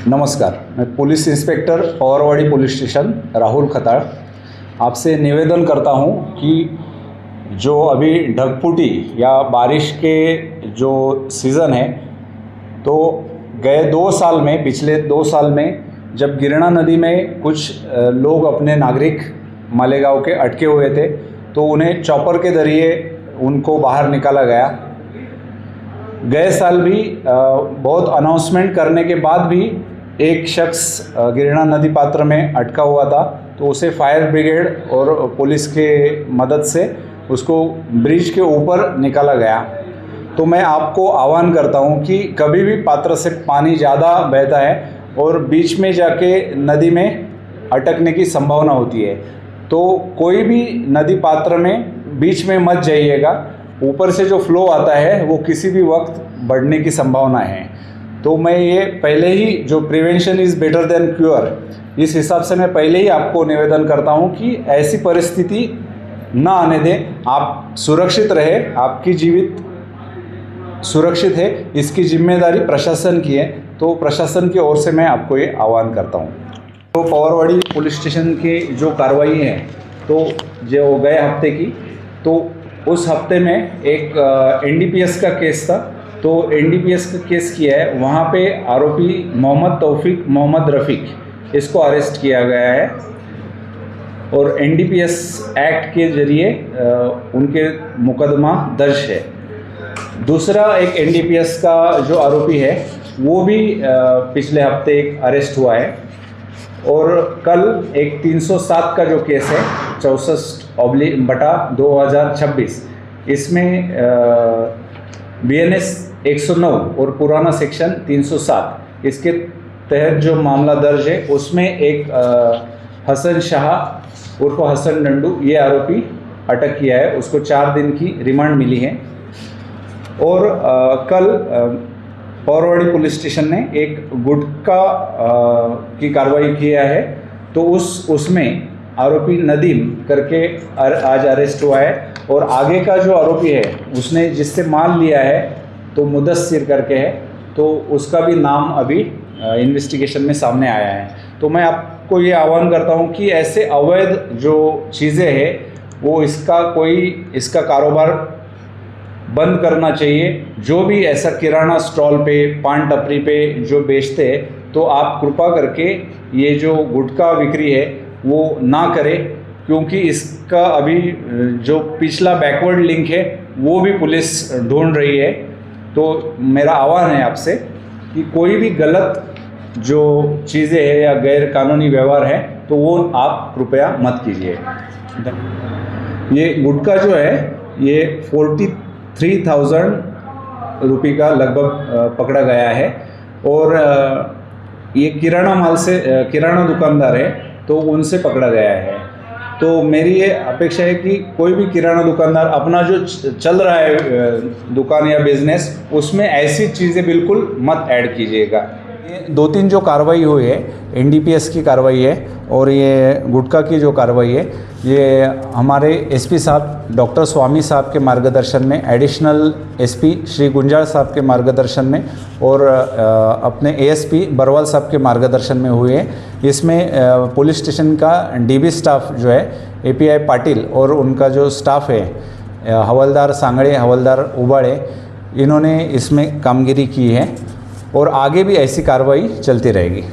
नमस्कार, मैं police inspector Pawarwadi police station Rahul Khatad आपसे निवेदन करता हूं कि जो अभी ढगफुटी या बारिश के जो सीज़न है, तो गए 2 साल में, पिछले 2 साल में जब गिरणा नदी में कुछ लोग अपने नागरिक मालेगांव के अटके हुए थे, तो उन्हें चॉपर के ज़रिए उनको बाहर निकाला गया। गए साल भी बहुत अनाउंसमेंट करने के बाद भी एक शख्स गिरणा नदी पात्र में अटका हुआ था, तो उसे फायर ब्रिगेड और पुलिस के मदद से उसको ब्रिज के ऊपर निकाला गया। तो मैं आपको आह्वान करता हूं कि कभी भी पात्र से पानी ज़्यादा बहता है और बीच में जाके नदी में अटकने की संभावना होती है, तो कोई भी नदी पात्र में बीच में मत जाइएगा। ऊपर से जो फ्लो आता है वो किसी भी वक्त बढ़ने की संभावना है। तो मैं ये पहले ही, जो prevention is better than cure, इस हिसाब से मैं पहले ही आपको निवेदन करता हूँ कि ऐसी परिस्थिति ना आने दें। आप सुरक्षित रहे, आपकी जीवित सुरक्षित है, इसकी जिम्मेदारी प्रशासन की है। तो प्रशासन की ओर से मैं आपको ये आह्वान करता हूँ। तो पवारवाड़ी पुलिस स्टेशन की जो कार्रवाई है, तो जो गए हफ्ते की, तो उस हफ्ते में एक एनडीपीएस का केस था। तो एनडीपीएस का केस किया है, वहाँ पे आरोपी मोहम्मद तौफीक मोहम्मद रफ़ीक, इसको अरेस्ट किया गया है और एनडीपीएस एक्ट के ज़रिए उनके मुकदमा दर्ज है। दूसरा एक एनडीपीएस का जो आरोपी है वो भी पिछले हफ्ते एक अरेस्ट हुआ है। और कल एक 307 का जो केस है 64/2026, इसमें BNS 109 और पुराना सेक्शन 307, इसके तहत जो मामला दर्ज है उसमें एक हसन शाह उर्फ हसन डंडू, ये आरोपी अटक किया है। उसको 4 दिन की रिमांड मिली है। और कल पवारवाड़ी पुलिस स्टेशन ने एक गुटखा की कार्रवाई किया है। तो उसमें आरोपी नदीम करके आज अरेस्ट हुआ है। और आगे का जो आरोपी है, उसने जिससे माल लिया है, तो मुदस्सिर करके है, तो उसका भी नाम अभी इन्वेस्टिगेशन में सामने आया है। तो मैं आपको ये आह्वान करता हूँ कि ऐसे अवैध जो चीज़ें हैं, वो इसका कारोबार बंद करना चाहिए। जो भी ऐसा किराना स्टॉल पे, पान टपरी पे जो बेचते हैं, तो आप कृपा करके ये जो गुटखा बिक्री है वो ना करें, क्योंकि इसका अभी जो पिछला बैकवर्ड लिंक है वो भी पुलिस ढूंढ रही है। तो मेरा आह्वान है आपसे कि कोई भी गलत जो चीज़ें हैं या गैर कानूनी व्यवहार है, तो वो आप कृपया मत कीजिए। ये गुटखा जो है ये 43,000 रुपये का लगभग पकड़ा गया है। और ये किराना दुकानदार है, तो उनसे पकड़ा गया है। तो मेरी ये अपेक्षा है कि कोई भी किराना दुकानदार अपना जो चल रहा है दुकान या बिजनेस, उसमें ऐसी चीज़ें बिल्कुल मत ऐड कीजिएगा। ये 2-3 जो कार्रवाई हुई है, एनडीपीएस की कार्रवाई है और ये गुटखा की जो कार्रवाई है, ये हमारे एसपी साहब डॉक्टर स्वामी साहब के मार्गदर्शन में, एडिशनल एसपी श्री गुंजाल साहब के मार्गदर्शन में और अपने एएसपी बरवाल साहब के मार्गदर्शन में हुए हैं। इसमें पुलिस स्टेशन का डीबी स्टाफ जो है एपीआई पाटिल और उनका जो स्टाफ है हवलदार सांगड़े, हवलदार उबाड़े, इन्होंने इसमें कामगिरी की है और आगे भी ऐसी कार्रवाई चलती रहेगी।